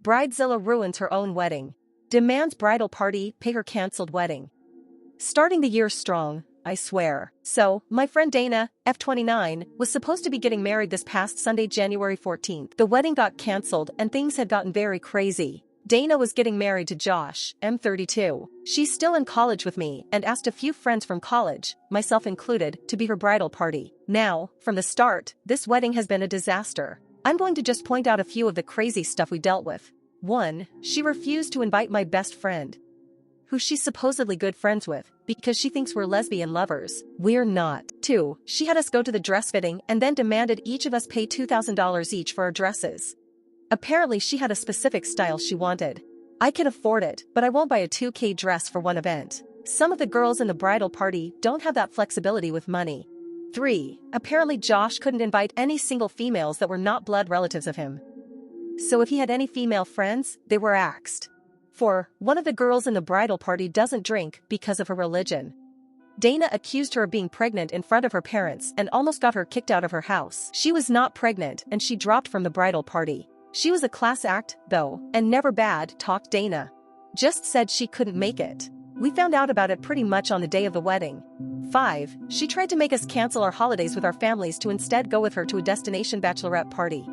Bridezilla ruins her own wedding. Demands bridal party pay her cancelled wedding. Starting the year strong, I swear. So, my friend Dana, F29, was supposed to be getting married this past Sunday, January 14th. The wedding got cancelled and things had gotten very crazy. Dana was getting married to Josh, M32. She's still in college with me and asked a few friends from college, myself included, to be her bridal party. Now, from the start, this wedding has been a disaster. I'm going to just point out a few of the crazy stuff we dealt with. 1. She refused to invite my best friend, who she's supposedly good friends with, because she thinks we're lesbian lovers. We're not. 2. She had us go to the dress fitting and then demanded each of us pay $2,000 each for our dresses. Apparently she had a specific style she wanted. I can afford it, but I won't buy a $2K dress for one event. Some of the girls in the bridal party don't have that flexibility with money. 3. Apparently Josh couldn't invite any single females that were not blood relatives of him. So if he had any female friends, they were axed. 4. One of the girls in the bridal party doesn't drink because of her religion. Dana accused her of being pregnant in front of her parents and almost got her kicked out of her house. She was not pregnant and she dropped from the bridal party. She was a class act, though, and never bad-talked Dana. Just said she couldn't make it. We found out about it pretty much on the day of the wedding. 5. She tried to make us cancel our holidays with our families to instead go with her to a destination bachelorette party.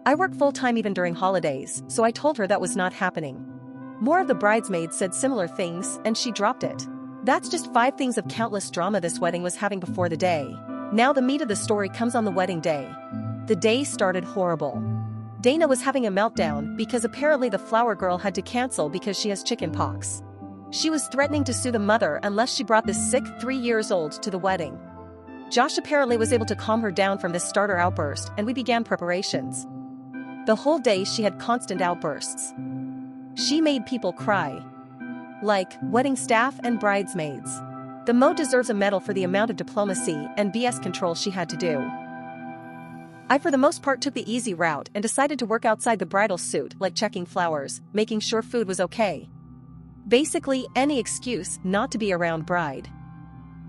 I work full-time even during holidays, so I told her that was not happening. More of the bridesmaids said similar things, and she dropped it. That's just 5 things of countless drama this wedding was having before the day. Now the meat of the story comes on the wedding day. The day started horrible. Dana was having a meltdown because apparently the flower girl had to cancel because she has chicken pox. She was threatening to sue the mother unless she brought this sick 3-year-old to the wedding. Josh apparently was able to calm her down from this starter outburst and we began preparations. The whole day she had constant outbursts. She made people cry. Like, wedding staff and bridesmaids. The Mo deserves a medal for the amount of diplomacy and BS control she had to do. I for the most part took the easy route and decided to work outside the bridal suit, like checking flowers, making sure food was okay. Basically, any excuse not to be around bride.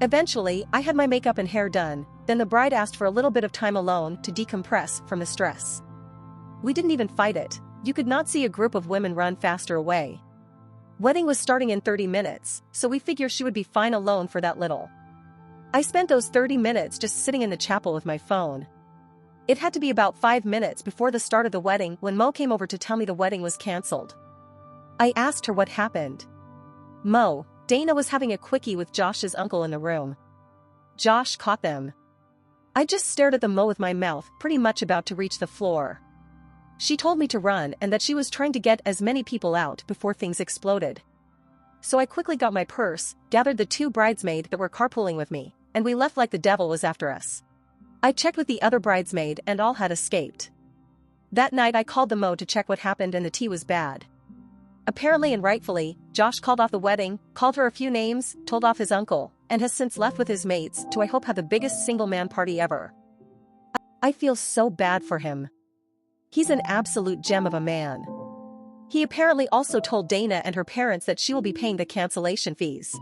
Eventually, I had my makeup and hair done, then the bride asked for a little bit of time alone to decompress from the stress. We didn't even fight it. You could not see a group of women run faster away. Wedding was starting in 30 minutes, so we figured she would be fine alone for that little. I spent those 30 minutes just sitting in the chapel with my phone. It had to be about 5 minutes before the start of the wedding when Mo came over to tell me the wedding was cancelled. I asked her what happened. Mo, Dana was having a quickie with Josh's uncle in the room. Josh caught them. I just stared at the Mo with my mouth pretty much about to reach the floor. She told me to run and that she was trying to get as many people out before things exploded. So I quickly got my purse, gathered the 2 bridesmaids that were carpooling with me, and we left like the devil was after us. I checked with the other bridesmaid and all had escaped. That night I called the Mo to check what happened and the tea was bad. Apparently and rightfully, Josh called off the wedding, called her a few names, told off his uncle, and has since left with his mates to I hope have the biggest single-man party ever. I feel so bad for him. He's an absolute gem of a man. He apparently also told Dana and her parents that she will be paying the cancellation fees.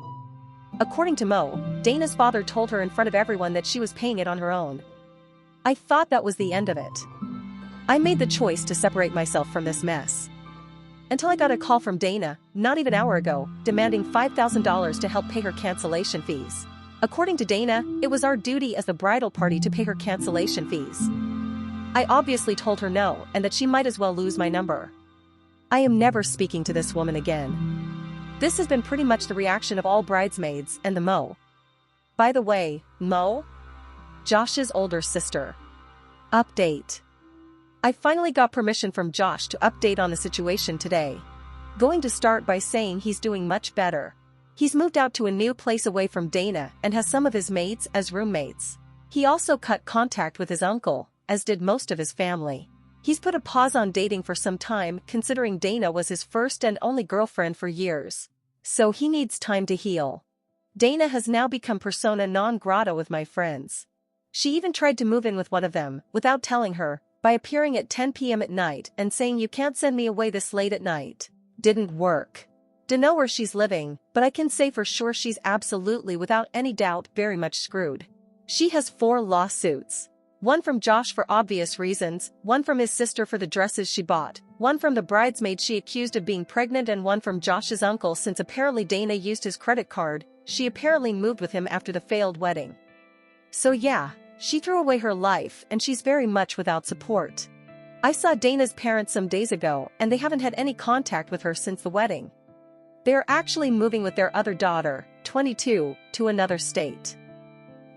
According to Mo, Dana's father told her in front of everyone that she was paying it on her own. I thought that was the end of it. I made the choice to separate myself from this mess. Until I got a call from Dana, not even an hour ago, demanding $5,000 to help pay her cancellation fees. According to Dana, it was our duty as the bridal party to pay her cancellation fees. I obviously told her no and that she might as well lose my number. I am never speaking to this woman again. This has been pretty much the reaction of all bridesmaids and the Mo. By the way, Mo? Josh's older sister. Update. I finally got permission from Josh to update on the situation today. Going to start by saying he's doing much better. He's moved out to a new place away from Dana and has some of his mates as roommates. He also cut contact with his uncle, as did most of his family. He's put a pause on dating for some time considering Dana was his first and only girlfriend for years. So he needs time to heal. Dana has now become persona non grata with my friends. She even tried to move in with one of them, without telling her, by appearing at 10 p.m. at night and saying you can't send me away this late at night. Didn't work. Dunno where she's living, but I can say for sure she's absolutely without any doubt very much screwed. She has 4 lawsuits. One from Josh for obvious reasons, one from his sister for the dresses she bought, one from the bridesmaid she accused of being pregnant, and one from Josh's uncle since apparently Dana used his credit card. She apparently moved with him after the failed wedding. So yeah, she threw away her life and she's very much without support. I saw Dana's parents some days ago and they haven't had any contact with her since the wedding. They are actually moving with their other daughter, 22, to another state.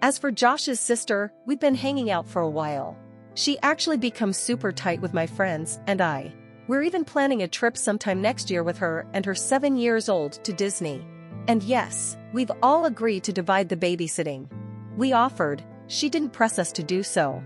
As for Josh's sister, we've been hanging out for a while. She actually becomes super tight with my friends and I. We're even planning a trip sometime next year with her and her 7 years old to Disney. And yes, we've all agreed to divide the babysitting. We offered, she didn't press us to do so.